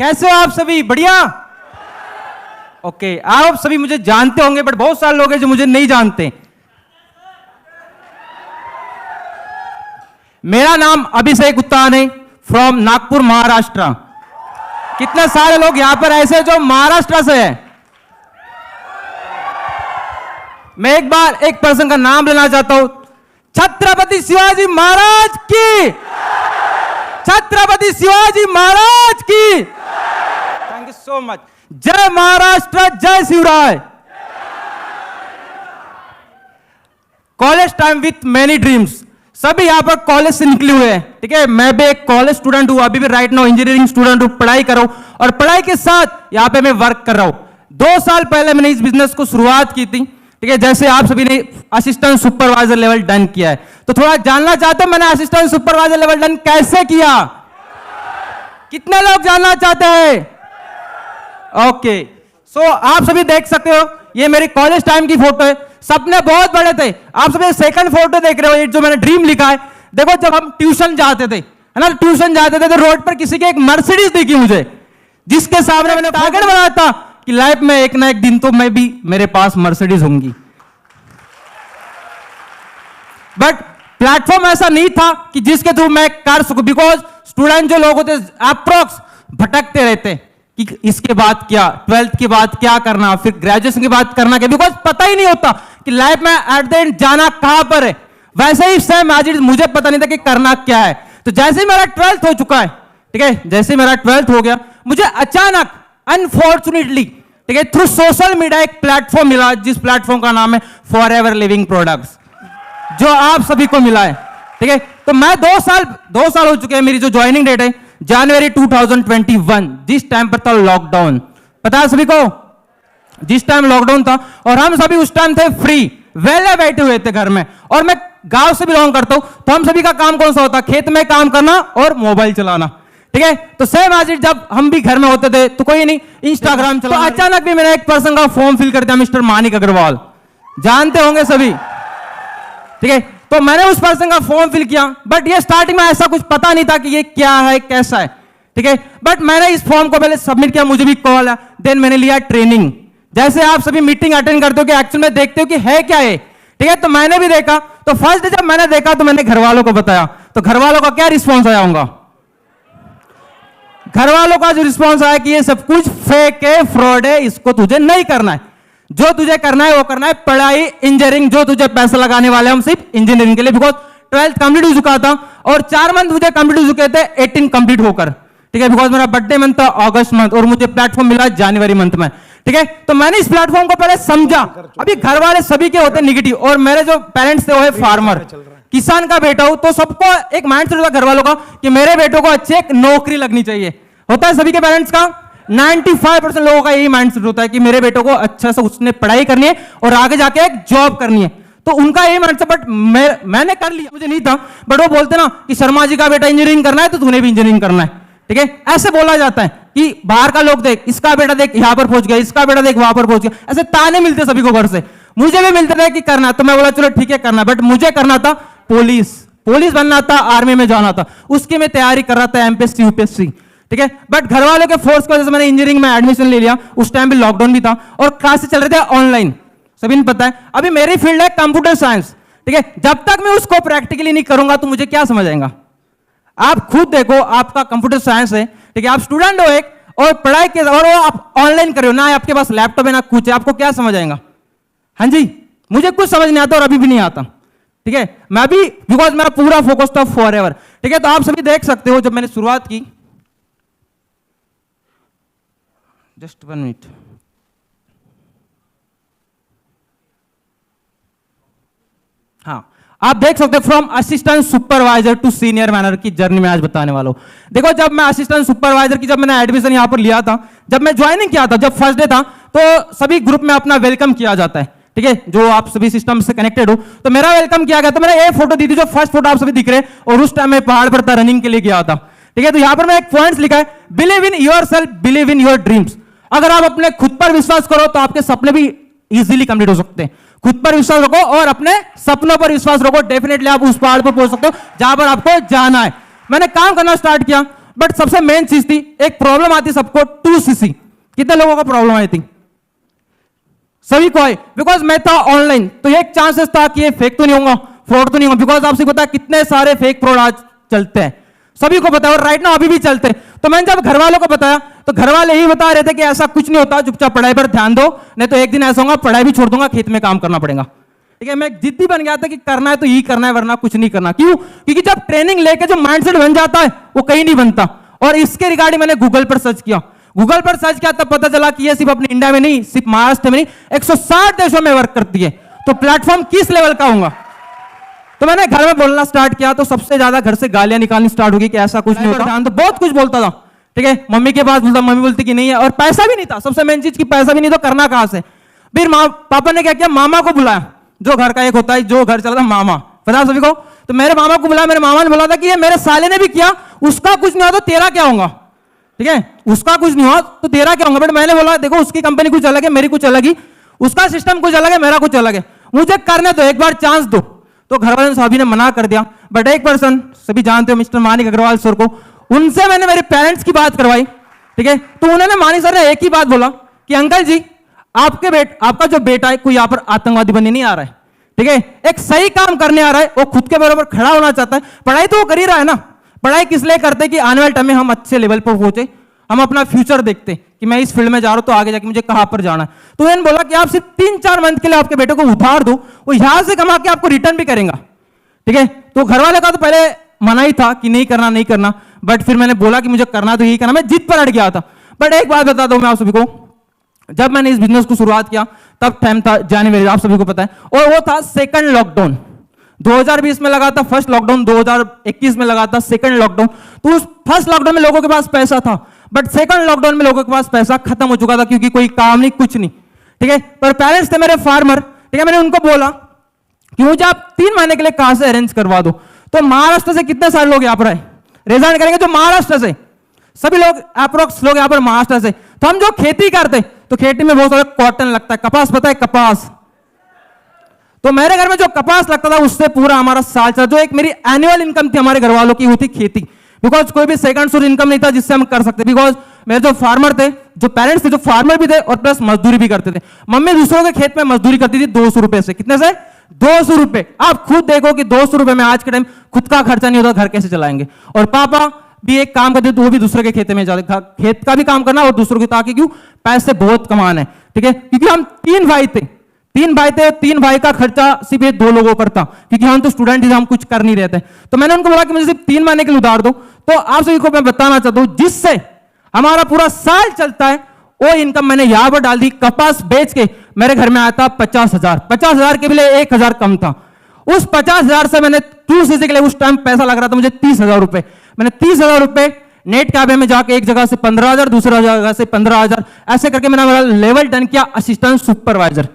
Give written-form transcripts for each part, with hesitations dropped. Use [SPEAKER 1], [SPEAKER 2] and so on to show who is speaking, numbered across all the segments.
[SPEAKER 1] कैसे हो आप सभी? बढ़िया। ओके, आप सभी मुझे जानते होंगे, बट बहुत सारे लोग हैं जो मुझे नहीं जानते। मेरा नाम अभिषेक उत्तान है, फ्रॉम नागपुर, महाराष्ट्र। कितने सारे लोग यहां पर ऐसे जो महाराष्ट्र से हैं? मैं एक बार एक पर्सन का नाम लेना चाहता हूं। छत्रपति शिवाजी महाराज की, छत्रपति शिवाजी महाराज की। Thank you so much. जय महाराष्ट्र, जय Shivray. College time with many dreams. सभी यहां पर कॉलेज से निकले हुए हैं, ठीक है। मैं भी एक कॉलेज स्टूडेंट हूं, अभी भी राइट नाउ इंजीनियरिंग स्टूडेंट हूं, पढ़ाई कर रहा हूं और पढ़ाई के साथ यहां पे मैं वर्क कर रहा हूं। 2 साल पहले मैंने इस बिजनेस को शुरुआत की थी, ठीक है। जैसे आप सभी ने असिस्टेंट सुपरवाइजर लेवल डन किया है, तो थोड़ा जानना चाहते हो मैंने असिस्टेंट सुपरवाइजर लेवल डन कैसे किया? कितने लोग जानना चाहते हैं? ओके, सो आप सभी देख सकते हो, ये मेरी कॉलेज टाइम की फोटो है। सपने बहुत बड़े थे। आप सभी सेकंड फोटो देख रहे हो, ये जो मैंने ड्रीम लिखा है। देखो, जब हम ट्यूशन जाते थे, है ना, ट्यूशन जाते थे तो रोड पर किसी की एक मर्सिडीज दिखी मुझे, जिसके सामने मैंने टारगेट बनाया था कि लाइफ में एक ना एक दिन तो मैं भी, मेरे पास मर्सिडीज होंगी। बट प्लेटफॉर्म ऐसा नहीं था कि जिसके थ्रू मैं कर सकूं, बिकॉज स्टूडेंट जो लोग होते अप्रोक्स भटकते रहते कि इसके बाद क्या, 12th के बाद क्या करना, फिर ग्रेजुएशन के बाद करना क्या, बिकॉज पता ही नहीं होता कि लाइफ में एट द एंड जाना कहां पर है। वैसे ही सेम आज मुझे पता नहीं था कि करना क्या है। तो जैसे ही मेरा 12th हो चुका है, ठीक है, जैसे मेरा 12th हो गया, मुझे अचानक अनफॉर्चुनेटली, ठीक है, थ्रू सोशल मीडिया एक प्लेटफॉर्म मिला, जिस प्लेटफॉर्म का नाम है फॉरएवर लिविंग प्रोडक्ट्स, जो आप सभी को मिला है, ठीक है। तो मैं 2 साल हो चुके हैं, मेरी जो ज्वाइनिंग डेट है जनवरी 2021, जिस टाइम पर था लॉकडाउन। पता है सभी को, जिस टाइम लॉकडाउन था और हम सभी उस टाइम थे फ्री, वेले बैठे हुए थे घर में। और मैं गांव से बिलोंग करता हूं, तो हम सभी का काम कौन सा होता? खेत में काम करना और मोबाइल चलाना, ठीक है। तो सेम आज जब हम भी घर में होते थे तो कोई नहीं इंस्टाग्राम चला, तो अचानक भी मैंने एक पर्सन का फॉर्म फिल कर दिया, मिस्टर मानिक अग्रवाल, जानते होंगे सभी, ठीक है। तो मैंने उस पर्सन का फॉर्म फिल किया, बट ये स्टार्टिंग में ऐसा कुछ पता नहीं था कि ये क्या है, कैसा है, ठीक है। बट मैंने इस फॉर्म को पहले सबमिट किया, मुझे भी कॉल आया, देन मैंने लिया ट्रेनिंग। जैसे आप सभी मीटिंग अटेंड करते हो कि एक्चुअल में देखते हो कि है क्या है, ठीक है। तो मैंने भी देखा, तो फर्स्ट डे जब मैंने देखा तो मैंने घर वालों को बताया, तो घर वालों का क्या रिस्पॉन्स आया होगा? घर वालों का जो रिस्पॉन्स आया कि ये सब कुछ फेक है, फ्रॉड है, इसको तुझे नहीं करना है। जो तुझे करना है वो करना है पढ़ाई, इंजीनियरिंग, जो तुझे पैसा लगाने वाले हम सिर्फ इंजीनियरिंग के लिए, बिकॉज 12th कंप्लीट हो चुका था और 4 मंथ मुझे कंप्लीट हो चुके थे 18 कंप्लीट होकर, ठीक है। बिकॉज मेरा बर्थडे मंथ था अगस्त मंथ और मुझे प्लेटफॉर्म मिला जनवरी मंथ में, ठीक है। तो मैंने इस प्लेटफॉर्म को पहले समझा। अभी घर वाले सभी के होते निगेटिव, और मेरे जो पेरेंट्स थे वो है फार्मर, किसान का बेटा हूं, तो सबको एक माइंडसेट होता घर वालों का कि मेरे बेटों को अच्छी एक नौकरी लगनी चाहिए। होता है सभी के पेरेंट्स का, 95% लोगों का यही माइंडसेट होता है कि मेरे बेटों को अच्छा से उसने पढ़ाई करनी है और आगे जाके एक जॉब करनी है। तो उनका यही माइंडसेट, बट मैंने कर लिया, मुझे नहीं था। बट वो बोलते ना कि शर्मा जी का बेटा इंजीनियरिंग करना है तो तूने भी इंजीनियरिंग करना है, ठीक है। ऐसे बोला जाता है कि बाहर का लोग देख, इसका बेटा देख यहां पर पहुंच गया, इसका बेटा देख वहां पर पहुंच गया, ऐसे ताने मिलते सभी को घर से। मुझे भी मिलते थे कि करना है, तो मैं बोला चलो ठीक है करना, बट मुझे करना था पुलिस बनना था, आर्मी में जाना था, उसकी मैं तैयारी कर रहा था, एमपीएससी यूपीएससी, ठीक है। बट घर वालों के फोर्स की वजह से मैंने इंजीनियरिंग में एडमिशन ले लिया। उस टाइम भी लॉकडाउन भी था और क्लासेस चल रहे थे ऑनलाइन, सभी ने पता है। अभी मेरी फील्ड है कंप्यूटर साइंस, ठीक है। जब तक मैं उसको प्रैक्टिकली नहीं करूंगा तो मुझे क्या समझ आएगा? आप खुद देखो, आपका कंप्यूटर साइंस है, ठीक है, आप स्टूडेंट हो एक, और पढ़ाई के और वो आप ऑनलाइन कर रहे हो ना, आपके पास लैपटॉप है ना कुछ है, आपको क्या समझ आएगा? हाँ जी, मुझे कुछ समझ नहीं आता और अभी भी नहीं आता, ठीक है। मैं भी, बिकॉज मेरा पूरा फोकस था फॉरएवर, ठीक है। तो आप सभी देख सकते हो, जब मैंने शुरुआत की, जस्ट 1 मिनट, हाँ, आप देख सकते हैं from assistant supervisor to senior manager की जर्नी में आज बताने वाला हूं। देखो, जब मैं असिस्टेंट सुपरवाइजर की, जब मैंने एडमिशन यहां पर लिया था, जब मैं ज्वाइनिंग किया था, जब फर्स्ट डे था, तो सभी ग्रुप में अपना वेलकम किया जाता है, ठीक है, जो आप सभी सिस्टम से कनेक्टेड हो। तो मेरा वेलकम किया गया, तो मैंने ये फोटो दी थी, जो फर्स्ट फोटो आप सभी दिख रहे हैं, और उस टाइम मैं पहाड़ पर था, रनिंग के लिए गया था, ठीक है। तो यहां पर मैं एक पॉइंट लिखा है, believe in yourself, believe in your dreams. अगर आप अपने खुद पर विश्वास करो तो आपके सपने भी इजीली कंप्लीट हो सकते हैं। खुद पर विश्वास रखो और अपने सपनों पर विश्वास रखो, डेफिनेटली आप उस पहाड़ पर पहुंच सकते हो जहां पर आपको जाना है। मैंने काम करना स्टार्ट किया बट सबसे मेन चीज थी, एक प्रॉब्लम आती सबको 2cc। कितने लोगों को प्रॉब्लम आई थी? सभी को आई, बिकॉज मैं था ऑनलाइन, तो एक चांसेस था कि ये फेक तो नहीं होगा, फ्रॉड तो नहीं होगा, बिकॉज आपसे पता है कितने सारे फेक फ्रॉड आज चलते हैं, सभी को पता है, और राइट नाउ अभी भी चलते हैं। तो मैंने जब घर वालों को बताया तो घर वाले ही बता रहे थे कि ऐसा कुछ नहीं होता, चुपचाप पढ़ाई पर ध्यान दो, नहीं तो एक दिन ऐसा होगा पढ़ाई भी छोड़ दूंगा, खेत में काम करना पड़ेगा। ठीक है, मैं जिद्दी बन गया था कि करना है तो यही करना है, वरना कुछ नहीं करना। क्यों? क्योंकि जब ट्रेनिंग लेके जो माइंडसेट बन जाता है वो कहीं नहीं बनता। और इसके रिगार्डिंग मैंने गूगल पर सर्च किया, तब पता चला कि ये सिर्फ अपने इंडिया में नहीं, सिर्फ महाराष्ट्र में नहीं, 160 देशों में वर्क करती है। तो प्लेटफॉर्म किस लेवल का होगा? तो मैंने घर में बोलना स्टार्ट किया, तो सबसे ज्यादा घर से गालियां निकालनी स्टार्ट हो गई कि ऐसा कुछ नहीं होता। तो बहुत कुछ बोलता था, ठीक है, मम्मी के पास बोलता, मम्मी बोलती कि नहीं है, और पैसा भी नहीं था, सबसे मेन चीज की पैसा भी नहीं, तो करना कहां से? फिर पापा ने क्या किया, मामा को बुलाया, जो घर का एक होता है, जो घर चलता मामा, पता सभी को। तो मेरे मामा को बुलाया, मेरे मामा ने बोला था कि ये मेरे साले ने भी किया, उसका कुछ नहीं हुआ तो तेरा क्या होगा? ठीक है, उसका कुछ नहीं हुआ तो तेरा क्या होगा? बट मैंने बोला देखो उसकी कंपनी कुछ अलग है, मेरी कुछ अलग ही, उसका सिस्टम कुछ अलग है, मेरा कुछ अलग है, मुझे करने दो, एक बार चांस दो। तो घर वाले सभी ने मना कर दिया, बट एक पर्सन, सभी जानते हो मिस्टर मानिक अग्रवाल सर को, उनसे मैंने मेरे पेरेंट्स की बात करवाई। ठीक है, तो उन्होंने, मानिक सर ने एक ही बात बोला कि अंकल जी आपका जो बेटा है कोई यहाँ पर आतंकवादी बनने नहीं आ रहा है, ठीक है, एक सही काम करने आ रहा है, वो खुद के बराबर खड़ा होना चाहता है। पढ़ाई तो वो कर ही रहा है ना, पढ़ाई किस लिए करते कि आने वाले टाइम में हम अच्छे लेवल पर पहुंचे, हम अपना फ्यूचर देखते कि मैं इस फील्ड में जा रहा हूं तो आगे जाके मुझे कहां पर जाना है। तो उन्होंने बोला कि आप सिर्फ 3-4 मंथ के लिए आपके बेटे को उधार दो, वो यहां से कमा के आपको रिटर्न भी करेगा। ठीक है, तो घर वाले का तो पहले मना ही था कि नहीं करना, बट फिर मैंने बोला कि मुझे करना तो यही करना, मैं जिद पर अड़ गया था। बट एक बात बता दूं मैं आप सभी को, जब मैंने इस बिजनेस को शुरुआत किया तब टाइम था जनवरी, आप सभी को पता है, और वो था सेकंड लॉकडाउन। 2020 में लगा था फर्स्ट लॉकडाउन, 2021 में लगा था सेकंड लॉकडाउन। तो उस फर्स्ट लॉकडाउन में लोगों के पास पैसा था, बट सेकंड लॉकडाउन में लोगों के पास पैसा खत्म हो चुका था, क्योंकि कोई काम नहीं, कुछ नहीं। ठीक है, पर पेरेंट्स थे मेरे फार्मर, ठीक है, मैंने उनको बोला कि मुझे आप 3 महीने के लिए कहां से अरेंज करवा दो। तो महाराष्ट्र से कितने सारे लोग यहाँ पर आए, रिजाइन करेंगे जो महाराष्ट्र से, सभी लोग अप्रोक्स लोग यहाँ पर महाराष्ट्र से। तो हम जो खेती करते, तो खेती में बहुत सारा कॉटन लगता है, कपास, पता है कपास, तो मेरे घर में जो कपास लगता था उससे पूरा हमारा साल चला। जो एक मेरी एनुअल इनकम थी हमारे घर वालों की, वो थी खेती, बिकॉज कोई भी सेकंड सोर्स इनकम नहीं था जिससे हम कर सकते, बिकॉज मेरे जो फार्मर थे, जो पेरेंट्स थे, जो फार्मर भी थे और प्लस मजदूरी भी करते थे। मम्मी दूसरों के खेत में मजदूरी करती थी 200 रुपए से, कितने से? 200 रुपए। आप खुद देखो कि 200 रुपए में आज के टाइम खुद का खर्चा नहीं होता, घर कैसे चलाएंगे। और पापा भी एक काम करते तो वो भी दूसरे के खेत में जाते, खेत का भी काम करना और दूसरों के, ताकि क्यों पैसे बहुत कमाना है। ठीक है, क्योंकि हम 3 भाई थे, 3 भाई का खर्चा सिर्फ 2 लोगों पर था, क्योंकि हम तो स्टूडेंट थे, हम कुछ कर नहीं रहे थे। तो मैंने उनको बोला कि मुझे सिर्फ 3 महीने के लिए उधार दो। तो आप सभी को मैं बताना चाहता हूं, जिससे हमारा पूरा साल चलता है, वो इनकम मैंने यहां पर डाल दी। कपास बेच के मेरे घर में आया था 50,000 के लिए 1,000 कम था। उस 50,000 से मैंने 2cc के लिए उस टाइम पैसा लग रहा था मुझे 30,000 रुपए। मैंने 30,000 रुपए नेट कैफे में जाके एक जगह से 15,000, दूसरा जगह से 15,000, ऐसे करके मैंने मेरा लेवल डन किया असिस्टेंट सुपरवाइजर।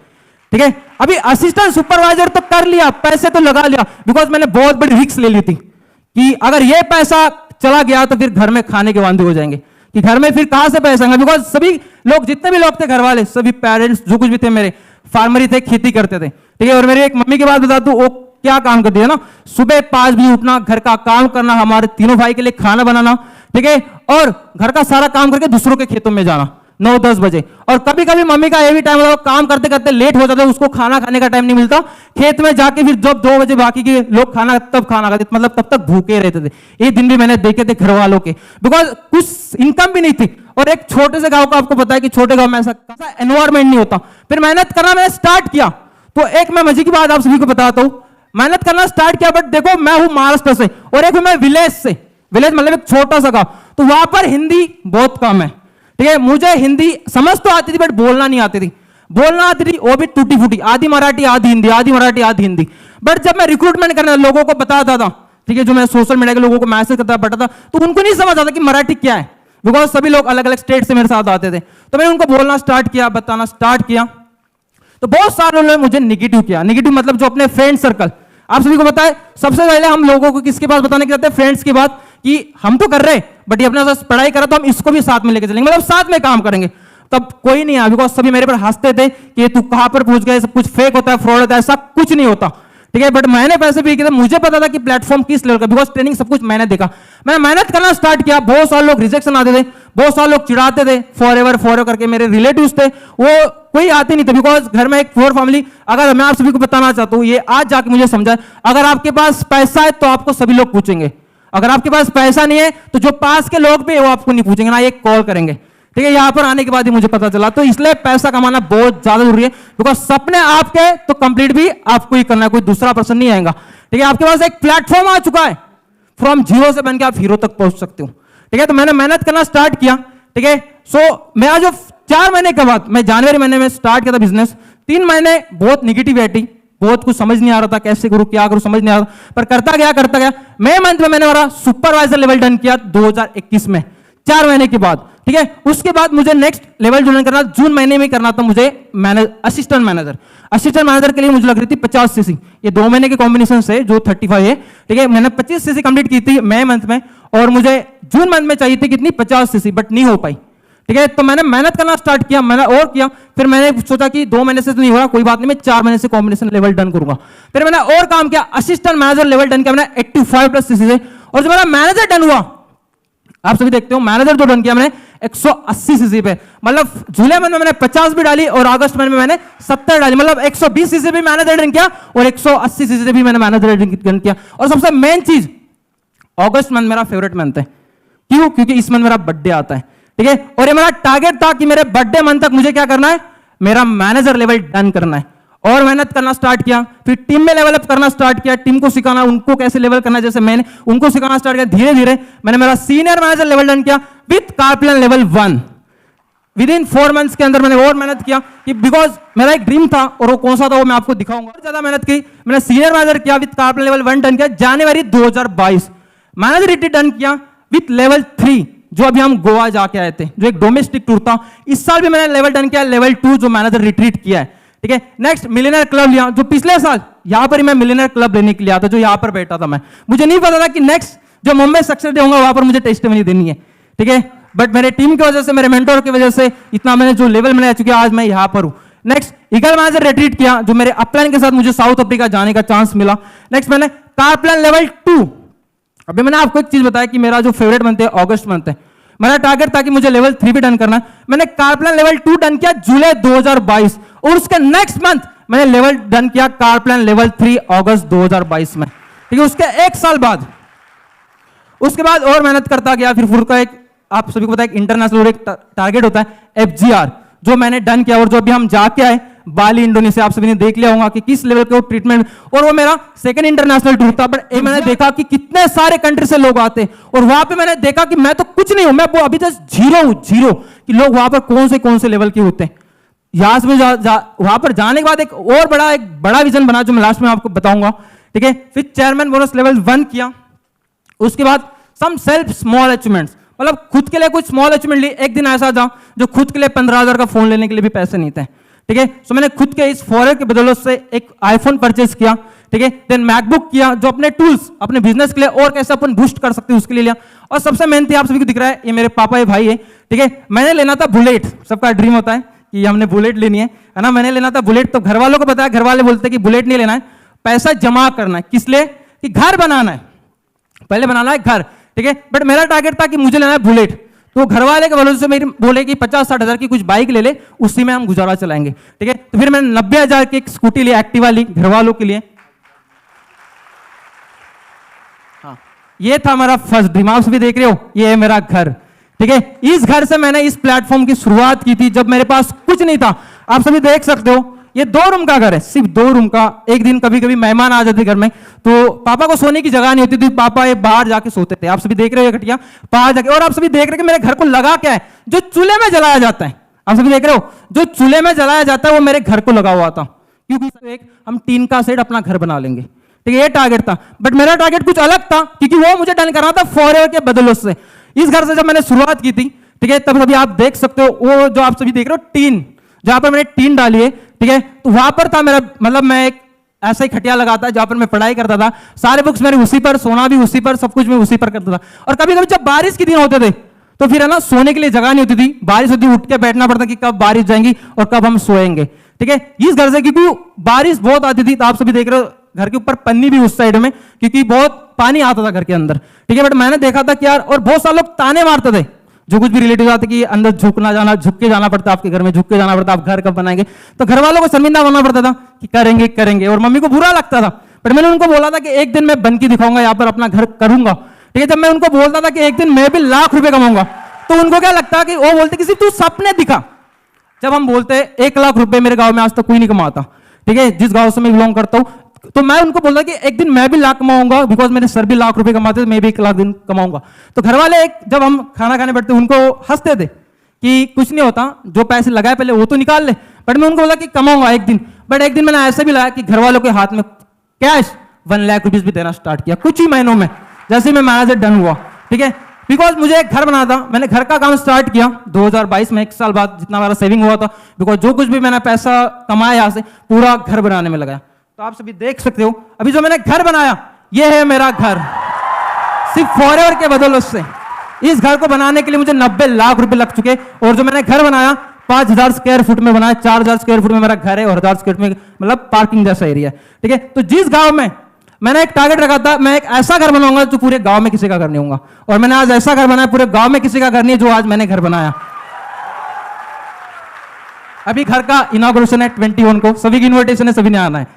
[SPEAKER 1] ठीक है, अभी असिस्टेंट सुपरवाइजर तो कर लिया, पैसे तो लगा लिया, बिकॉज मैंने बहुत बड़ी रिस्क ले ली थी कि अगर ये पैसा चला गया तो फिर घर में खाने के वांदे हो जाएंगे, कि घर में फिर कहां से पैसा आएगा। बिकॉज सभी लोग, जितने भी लोग थे घर वाले, सभी पेरेंट्स जो कुछ भी थे मेरे, फार्मरी थे, खेती करते थे। ठीक है, और मेरी एक मम्मी की बात बता दूं, वो क्या काम करती है ना, सुबह 5 बजे उठना, घर का काम करना, हमारे तीनों भाई के लिए खाना बनाना, ठीक है, और घर का सारा काम करके दूसरों के खेतों में जाना 9-10 बजे। और कभी कभी मम्मी का ये भी टाइम होता है, काम करते करते लेट हो जाता है, उसको खाना खाने का टाइम नहीं मिलता, खेत में जाके फिर जब 2 बजे बाकी के लोग तब खाना खाते, मतलब तब तक भूखे रहते थे। ये दिन भी मैंने देखे थे घर वालों के, बिकॉज कुछ इनकम भी नहीं थी। और एक छोटे से गांव का आपको पता है कि छोटे गांव में ऐसा एनवायरमेंट नहीं होता। फिर मेहनत करना मैंने स्टार्ट किया। तो एक मैं मजे की बात आप सभी को बताता हूं, मेहनत करना स्टार्ट किया, बट देखो मैं हूं महाराष्ट्र से और एक मैं विलेज से, विलेज मतलब एक छोटा सा गांव, तो वहां पर हिंदी बहुत कम है। ठीक है, मुझे हिंदी समझ तो आती थी बट बोलना नहीं आती थी। बोलना आती थी वो भी टूटी फूटी, आधी मराठी आधी हिंदी, आधी मराठी आधी हिंदी। बट जब मैं रिक्रूटमेंट करने लोगों को बताता था, ठीक है, जो मैं सोशल मीडिया के लोगों को मैसेज करता पढ़ता था, तो उनको नहीं समझ आता कि मराठी क्या है, बिकॉज सभी लोग अलग अलग स्टेट से मेरे साथ आते थे। तो मैंने उनको बोलना स्टार्ट किया, बताना स्टार्ट किया, तो बहुत सारे लोगों ने मुझे निगेटिव किया। निगेटिव मतलब जो अपने फ्रेंड सर्कल, आप सभी को पता है, सबसे पहले हम लोगों को किसके पास बताने के जाते हैं, फ्रेंड्स की बात, कि हम तो कर रहे बट ये अपने साथ पढ़ाई करा तो हम इसको भी साथ में लेके चलेंगे, मतलब साथ में काम करेंगे। तब कोई नहीं आया, बिकॉज सभी मेरे पर हंसते थे कि तू कहां पर पहुंच गए, सब कुछ फेक होता है, फ्रॉड होता है, ऐसा कुछ नहीं होता। ठीक है, बट मैंने पैसे भी किए थे, मुझे पता था कि प्लेटफॉर्म किस लेवल का, बिकॉज ट्रेनिंग सब कुछ मैंने देखा। मैंने मेहनत करना स्टार्ट किया, बहुत सारे लोग रिजेक्शन आते थे, बहुत सारे लोग चिढ़ाते थे, फॉरएवर करके मेरे रिलेटिव्स थे, वो कोई आते नहीं थे, बिकॉज घर में एक पुअर फैमिली। अगर मैं आप सभी को बताना चाहता हूं, ये आज जाके मुझे समझा, अगर आपके पास पैसा है तो आपको सभी लोग पूछेंगे, अगर आपके पास पैसा नहीं है तो जो पास के लोग भी वो आपको नहीं पूछेंगे, ना ये कॉल करेंगे। ठीक है, यहां पर आने के बाद ही मुझे पता चला। तो इसलिए पैसा कमाना बहुत ज्यादा जरूरी है, बिकॉज सपने आपके तो कंप्लीट भी आपको ही करना है, कोई दूसरा पर्सन नहीं आएगा। ठीक है, आपके पास एक प्लेटफॉर्म आ चुका है, फ्रॉम जीरो से बन के आप हीरो तक पहुंच सकते हो। ठीक है, तो मैंने मेहनत करना स्टार्ट किया। ठीक है, सो मैं जो 4 महीने के बाद, मैं जनवरी महीने में स्टार्ट किया था बिजनेस, 3 महीने बहुत निगेटिविटी, बहुत कुछ समझ नहीं आ रहा था, कैसे करूं क्या करूं समझ नहीं आ रहा था, पर करता गया। मई मंथ में मैंने हमारा सुपरवाइजर लेवल डन किया 2021 में, 4 महीने के बाद। ठीक है, उसके बाद मुझे नेक्स्ट लेवल जो करना, जून महीने में करना था मुझे असिस्टेंट मैनेजर के लिए मुझे लग रही थी 50 सीसी, ये 2 महीने के कॉम्बिनेशन से जो 35 है। ठीक है, मैंने 25 सीसी कंप्लीट की थी मई मंथ में, और मुझे जून मंथ में चाहिए थी कितनी 50 सीसी, बट नहीं हो पाई। ठीक है, तो मैंने मेहनत करना स्टार्ट किया, मैंने और किया, फिर मैंने सोचा कि 2 महीने से तो नहीं हो रहा, कोई बात नहीं, मैं 4 महीने से कॉम्बिनेशन लेवल डन करूंगा। फिर मैंने और काम किया, असिस्टेंट मैनेजर लेवल डन किया मैंने 85+ सीसी से, और जो मेरा मैनेजर डन हुआ, आप सभी देखते हो, मैनेजर जो डन किया मैंने 180 सीसी पे, मतलब जुलाई मंथ में मैंने 50 भी डाली और अगस्त मंथ में मैंने 70 डाली, मतलब 120 सीसी भी मैनेजर डन किया और 180 सीसी से भी मैंने मैनेजर डन किया। और सबसे मेन चीज, अगस्त मंथ मेरा फेवरेट मंथ है। क्यों? क्योंकि इस मंथ मेरा बर्थडे आता है। ठीक है, और ये मेरा टारगेट था कि मेरे बर्थडे मंथ तक मुझे क्या करना है, मेरा मैनेजर लेवल डन करना है। और मेहनत करना स्टार्ट किया, फिर टीम में लेवल अप करना स्टार्ट किया, टीम को सिखाना, उनको कैसे लेवल करना, जैसे मैंने उनको सिखाना स्टार्ट किया। धीरे धीरे मैंने मेरा सीनियर मैनेजर लेवल डन किया विथ कारप्लान लेवल 1। विद इन 4 मंथ्स के अंदर मैंने और मेहनत किया, कि बिकॉज मेरा एक ड्रीम था, और वो कौन सा था वो मैं आपको दिखाऊंगा। और ज्यादा मेहनत की, मैंने सीनियर मैनेजर किया विथ कारप्लान लेवल 1 डन किया जनवरी 2022। मैनेजर रिट्रीट डन किया विथ लेवल 3, जो अभी हम गोवा जाके आए थे, जो एक डोमेस्टिक टूर था। इस साल भी मैंने लेवल डन किया लेवल 2, जो मैनेजर रिट्रीट किया है। ठीक है, नेक्स्ट मिलियनर क्लब लिया, जो पिछले साल यहां पर ही मैं मिलियनर क्लब लेने के लिए आया था, जो यहां पर बैठा था मैं, मुझे नहीं पता था कि नेक्स्ट जो मुंबई सक्सेस डे होगा वहां पर मुझे टेस्टिमनी देनी है। ठीक है, बट मेरे टीम की वजह से, मेरे मेंटोर की वजह से इतना मैंने जो लेवल मैंने आ चुका, आज मैं यहां पर हूं। नेक्स्ट ईगल मैनेजर रिट्रीट किया, जो मेरे अपलाइन के साथ मुझे साउथ अफ्रीका जाने का चांस मिला। नेक्स्ट मैंने कारप्लान लेवल 2, अभी मैंने आपको एक चीज बताया कि मेरा जो फेवरेट मंथ है अगस्त मंथ है, मेरा टारगेट था कि मुझे लेवल 3 भी डन करना है। मैंने कारप्लान लेवल 2 डन किया जुलाई 2022, और उसके नेक्स्ट मंथ मैंने लेवल डन किया कारप्लान लेवल 3 अगस्त 2022 में। ठीक है, उसके 1 साल बाद, उसके बाद और मेहनत करता गया। फिर का एक, आप सभी को पता है, इंटरनेशनल एक टारगेट होता है FGR, जो मैंने डन किया, और जो अभी हम जाके आए बाली इंडोनेशिया, आप सभी ने देख लिया होगा कि किस लेवल के ट्रीटमेंट, और वो मेरा सेकंड इंटरनेशनल टूर था। बट मैंने देखा कि कितने सारे कंट्री से लोग आते, और वहां पे मैंने देखा कि मैं तो कुछ नहीं हूं, मैं वो अभी जस्ट जीरो, कि लोग वहां पर कौन से लेवल के होते हैं। यहां से वहां पर जाने के बाद एक बड़ा विजन बना, जो मैं लास्ट में आपको बताऊंगा। ठीक है, फिर चेयरमैन बोनस लेवल 1 किया, उसके बाद सम सेल्फ स्मॉल अचीवमेंट्स, मतलब खुद के लिए कुछ स्मॉल अचीवमेंट ली। एक दिन ऐसा था जो खुद के लिए 15,000 का फोन लेने के लिए भी पैसे नहीं थे। ठीक है, सो मैंने खुद के इस फॉरेन के बदौलत से एक आईफोन परचेज किया। ठीक है, देन मैकबुक किया, जो अपने टूल्स अपने बिजनेस के लिए और कैसे अपन बूस्ट कर सकते हैं उसके लिए लिया। और सबसे मेहनती आप सभी को दिख रहा है, ये मेरे पापा, ये भाई है। ठीक है, मैंने लेना था बुलेट, सबका ड्रीम होता है कि हमने बुलेट लेनी है ना। मैंने लेना था बुलेट, तो घर वालों को बताया, घर वाले बोलते कि बुलेट नहीं लेना है, पैसा जमा करना है। किस लिए? कि घर बनाना है, पहले बनाना है घर। ठीक है, बट मेरा टारगेट था कि मुझे लेना है बुलेट, तो घर वाले के भरोसे से मेरे बोले कि 50-60 हजार की कुछ बाइक ले ले, उसी में हम गुजारा चलाएंगे। ठीक है, तो फिर मैंने 90 हजार की एक स्कूटी ली, एक्टिवा ली घर वालों के लिए। हाँ, ये था हमारा फर्स्ट ड्रीम, आप सभी देख रहे हो, ये है मेरा घर। ठीक है, इस घर से मैंने इस प्लेटफॉर्म की शुरुआत की थी जब मेरे पास कुछ नहीं था। आप सभी देख सकते हो, ये 2 रूम का घर है, सिर्फ 2 रूम का। एक दिन कभी कभी मेहमान आ जाते घर में, तो पापा को सोने की जगह नहीं होती थी, पापा ये बाहर जाके सोते थे। आप सभी देख रहे हो ये खटिया बाहर जाके। और आप सभी देख रहे हो कि मेरे घर को लगा क्या है, जो चूल्हे में जलाया जाता है। आप सभी देख रहे हो, जो चूल्हे में जलाया जाता है वो मेरे घर को लगा हुआ था, क्योंकि एक हम टीन का सेट अपना घर बना लेंगे। ठीक है, ये टारगेट था, बट मेरा टारगेट कुछ अलग था, क्योंकि वो मुझे डन करना था फॉरएवर के बदौलत से। इस घर से जब मैंने शुरुआत की थी, ठीक है, तब अभी आप देख सकते हो, वो जो आप सभी देख रहे हो टीन, जहां पर मैंने टीन डाली है। ठीक है, तो वहां पर था मेरा, मतलब मैं एक ऐसा ही खटिया लगाता जहां पर मैं पढ़ाई करता था, सारे बुक्स मेरे उसी पर, सोना भी उसी पर, सब कुछ मैं उसी पर करता था। और कभी कभी जब बारिश के दिन होते थे, तो फिर है ना, सोने के लिए जगह नहीं होती थी, बारिश होती, उठ के बैठना पड़ता कि कब बारिश जाएंगी और कब हम सोएंगे। ठीक है, इस घर से क्योंकि बारिश बहुत आती थी, तो आप सभी देख रहे हो घर के ऊपर पन्नी भी उस साइड में, क्योंकि बहुत पानी आता था घर के अंदर, ठीक है। बट मैंने देखा था कि यार, और बहुत सारे लोग ताने मारते थे, जो कुछ भी रिलेटिव आते कि अंदर झुकना जाना, झुक के जाना पड़ता, आपके घर में झुक के जाना पड़ता, आप घर कब बनाएंगे। तो घर वालों को शर्मिंदा होना पड़ता था कि करेंगे करेंगे, और मम्मी को बुरा लगता था। बट मैंने उनको बोला था कि एक दिन मैं बन के दिखाऊंगा, यहाँ पर अपना घर करूंगा, ठीक है। जब मैं उनको बोलता था कि एक दिन मैं भी लाख रुपए कमाऊंगा, तो उनको क्या लगता कि वो बोलते किसी तू सपने दिखा। जब हम बोलते 1 लाख रुपए मेरे गांव में आज तक कोई नहीं कमाता, ठीक है, जिस गांव से मैं बिलोंग करता हूं, तो मैं उनको बोलता कि एक दिन मैं भी लाख कमाऊंगा, बिकॉज मेरे सर भी लाख रुपए कमाते थे, मैं भी 1 लाख दिन कमाऊंगा। तो घर वाले जब हम खाना खाने बैठते उनको हंसते थे कि कुछ नहीं होता, जो पैसे लगाए पहले वो तो निकाल ले। बट मैं उनको बोला कि कमाऊंगा एक दिन। बट एक दिन मैंने ऐसे भी लाया कि घर वालों के हाथ में कैश 1 लाख रुपीज भी देना स्टार्ट किया कुछ ही महीनों में, जैसे मैं मैनेजर डन हुआ, ठीक है। बिकॉज मुझे एक घर बनाना था, मैंने घर का काम स्टार्ट किया 2022 में, 1 साल बाद जितना मेरा सेविंग हुआ था, बिकॉज जो कुछ भी मैंने पैसा कमाया यहाँ से पूरा घर बनाने में लगाया। तो आप सभी देख सकते हो अभी जो मैंने घर बनाया, ये है मेरा घर, सिर्फ फॉरएवर के बदौलत से। इस घर को बनाने के लिए मुझे 90 लाख रुपए लग चुके, और जो मैंने घर बनाया 5000 स्क्वायर फुट में बनाया, 4000 स्क्वायर फुट में मेरा घर है, और 1000 स्क्वायर फुट में मतलब पार्किंग जैसा एरिया है, ठीक है। तो जिस गांव में मैंने एक टारगेट रखा था, मैं एक ऐसा घर बनाऊंगा जो पूरे गांव में किसी का घर नहीं होगा, और मैंने आज ऐसा घर बनाया पूरे गांव में किसी का घर नहीं है जो आज मैंने घर बनाया। अभी घर का इनॉग्रेशन है 21 को, सभी की इन्विटेशन है, सभी ने आना है।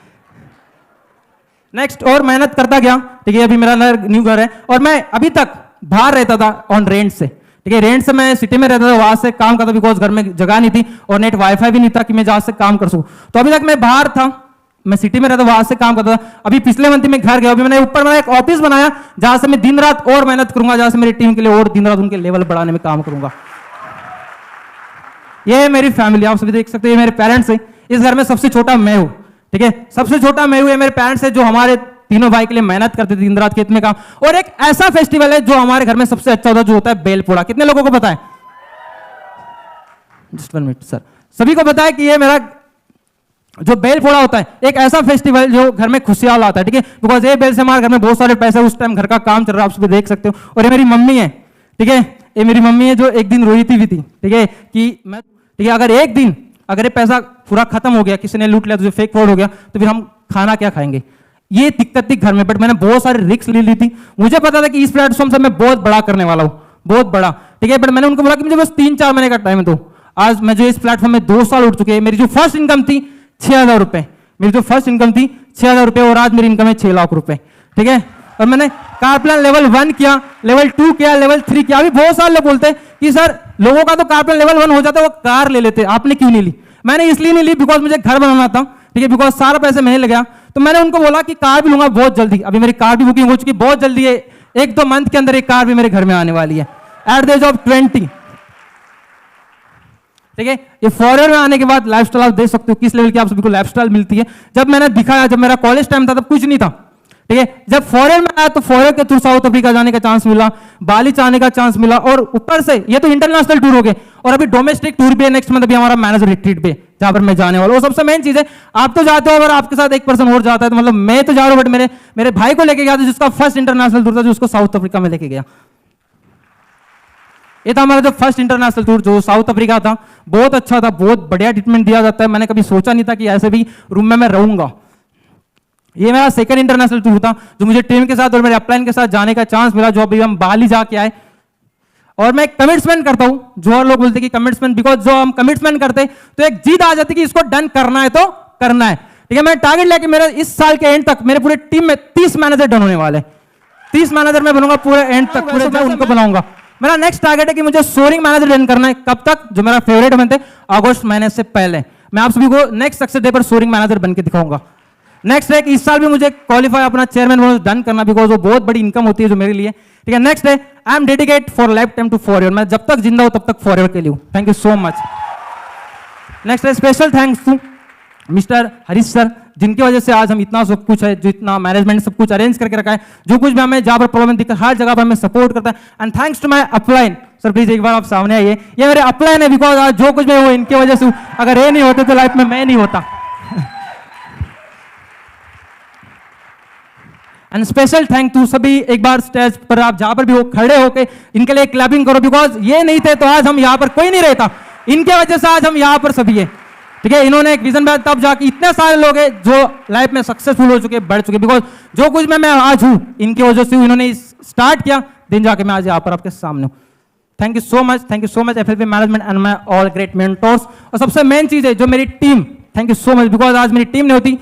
[SPEAKER 1] नेक्स्ट, और मेहनत करता गया, ठीक है। अभी मेरा न्यू घर है, और मैं अभी तक बाहर रहता था ऑन रेंट से, ठीक है। रेंट से मैं सिटी में रहता था, वहां से काम करता, बिकॉज घर में जगह नहीं थी और नेट वाईफाई भी नहीं था कि मैं जहां से काम कर सकूं। तो अभी तक मैं बाहर था, मैं सिटी में रहता, वहां से काम करता था। अभी पिछले मंथ में घर गया, अभी मैंने ऊपर मैंने एक ऑफिस बनाया जहां से मैं दिन रात और मेहनत करूंगा, जहां से मेरी टीम के लिए और दिन रात उनके लेवल बढ़ाने में काम करूंगा। ये है मेरी फैमिली, आप सभी देख सकते हो, ये मेरे पेरेंट्स हैं। इस घर में सबसे छोटा मैं हूं, ठीक है, सबसे छोटा मैं हूं। ये मेरे पेरेंट्स है जो हमारे तीनों भाई के लिए मेहनत करते थे दिन रात खेत में काम। और एक ऐसा फेस्टिवल है जो हमारे घर में सबसे अच्छा होता है, जो होता है बेलपोड़ा। कितने लोगों को पता है? जस्ट 1 मिनट सर, सभी को पता है कि ये मेरा जो बेल फोड़ा होता है, एक ऐसा फेस्टिवल जो घर में खुशियां लाता है, ठीक है। बिकॉज ये बेल से हमारे घर में बहुत सारे पैसे, उस टाइम घर का काम चल रहा है, आप सभी देख सकते हो। और ये मेरी मम्मी है, ठीक है, ये मेरी मम्मी है जो एक दिन रोई थी भी थी, ठीक है, कि मैं, ठीक है, अगर एक दिन अगर ये पैसा पूरा खत्म हो गया, किसी ने लूट लिया, तो फेक फ्रॉड हो गया, तो फिर हम खाना क्या खाएंगे। ये दिक्कत थी घर में। बट मैंने बहुत सारे रिस्क ले ली थी, मुझे पता था कि इस प्लेटफॉर्म से मैं बहुत बड़ा करने वाला हूँ, बहुत बड़ा, ठीक है। बट मैंने उनको बोला कि मुझे बस 3-4 महीने का टाइम है। तो आज मैं जो इस प्लेटफॉर्म में 2 साल उठ चुके हैं। मेरी जो फर्स्ट इनकम थी 6000 रुपए, मेरी जो फर्स्ट इनकम थी 6000 रुपए, और आज मेरी इनकम है 6 लाख रुपए, ठीक है। और मैंने कार प्लान लेवल 1 किया, लेवल 2 किया, लेवल 3 किया। अभी बहुत सारे लोग बोलते हैं कि सर लोगों का तो कार प्लान लेवल 1 हो जाता है, वो कार ले लेते, आपने क्यों नहीं ली? मैंने इसलिए नहीं ली बिकॉज मुझे घर बनाना था, ठीक है, बिकॉज सारा पैसे मैंने लगा। तो मैंने उनको बोला कि कार भी लूंगा बहुत जल्दी। अभी मेरी कार भी बुकिंग हो चुकी है, बहुत जल्दी है, 1-2 मंथ के अंदर एक कार भी मेरे घर में आने वाली है एट द एज ऑफ 20, ठीक है। ये फॉरेन में आने के बाद लाइफस्टाइल आप देख सकते हो किस लेवल की आप सभी को लाइफस्टाइल मिलती है। जब मैंने दिखाया, जब मेरा कॉलेज टाइम था तब कुछ नहीं था, ठीक है। जब फॉरेन में आया तो फॉरेन के थ्रू साउथ अफ्रीका जाने का चांस मिला, बाली जाने का चांस मिला, और ऊपर से ये तो इंटरनेशनल टूर हो गए, और अभी डोमेस्टिक टूर भी है नेक्स्ट मंथ, अभी हमारा मैनेजर रिट्रीट पे जहां पर मैं जाने वाला हूं। वो सबसे मेन चीज है, आप तो जाते हो, अगर आपके साथ एक पर्सन और जाता है तो मतलब मैं तो जा रहा हूं, बट मेरे भाई को लेके गया था जिसका फर्स्ट इंटरनेशनल टूर था, जो उसको साउथ अफ्रीका में लेके गया। ये था हमारा जो फर्स्ट इंटरनेशनल टूर जो साउथ अफ्रीका था। बहुत अच्छा था, बहुत बढ़िया ट्रीटमेंट दिया जाता है। मैंने कभी सोचा नहीं था कि ऐसे भी रूम में मैं रहूंगा। ये मेरा सेकंड इंटरनेशनल टूर था जो मुझे टीम के साथ और मेरे अपलाइन के साथ जाने का चांस मिला, जो अभी हम बाली जाके आए। और मैं कमिटमेंट करता हूं, जो और लोग बोलते कि कमिटमेंट, बिकॉज जो हम कमिटमेंट करते तो एक जीत आ जाती कि इसको डन करना है तो करना है, ठीक है। मैं टारगेट लेके मेरे इस साल के एंड तक मेरे पूरे टीम में 30 मैनेजर डन होने वाले, 30 मैनेजर मैं बनूंगा पूरे एंड तक, पूरे मैं उनको बनाऊंगा। मेरा नेक्स्ट टारगेट है कि मुझे सोरिंग मैनेजर डन करना है। कब तक? जो मेरा फेवरेट मंथ है अगस्त महीने से पहले, मैं आप सभी को नेक्स्ट सक्सेस डे पर सोरिंग मैनेजर बन के दिखाऊंगा। नेक्स्ट है कि इस साल भी मुझे क्वालिफाई अपना चेयरमैन बोनस डन करना, बिकॉज वो बहुत बड़ी इनकम होती है जो मेरे लिए, ठीक है। नेक्स्ट है I am dedicate for life time to forever, मैं जब तक जिंदा हूं तब तक फॉरएवर के लिए हूं। Thank you so much. Next है special thanks to mister Harish sir, जिनकी वजह से आज हम इतना सब कुछ है, जो इतना मैनेजमेंट सब कुछ अरेंज करके रखा है, जो कुछ भी हमें जहां पर प्रॉब्लम दिखता है हर जगह पर हमें सपोर्ट करता है। And thanks to my upline sir, please एक बार आप सामने आइए। ये मेरे अपलाइन है, बिकॉज आज जो कुछ भी वो इनकी वजह से, अगर ये नहीं होते तो लाइफ में मैं नहीं होता। एंड स्पेशल थैंक टू सभी, एक बार स्टेज पर आप जहां पर भी हो खड़े होके इनके लिए क्लैपिंग करो, बिकॉज ये नहीं थे तो आज हम यहां पर कोई नहीं रहता, इनके वजह से आज हम यहां पर सभी है। ठीक है, इन्होंने एक विजन बनाया, तब जाके इतने सारे लोग हैं जो लाइफ में सक्सेसफुल हो चुके, बढ़ चुके, बिकॉज जो कुछ मैं आज हूं इनकी वजह से इन्होंने स्टार्ट किया, दिन जाके मैं आज यहाँ पर आपके सामने हूं। Thank you so much FLP management and my all great mentors. और सबसे मेन चीज है जो मेरी team, thank you so much, because आज मेरी टीम नहीं होती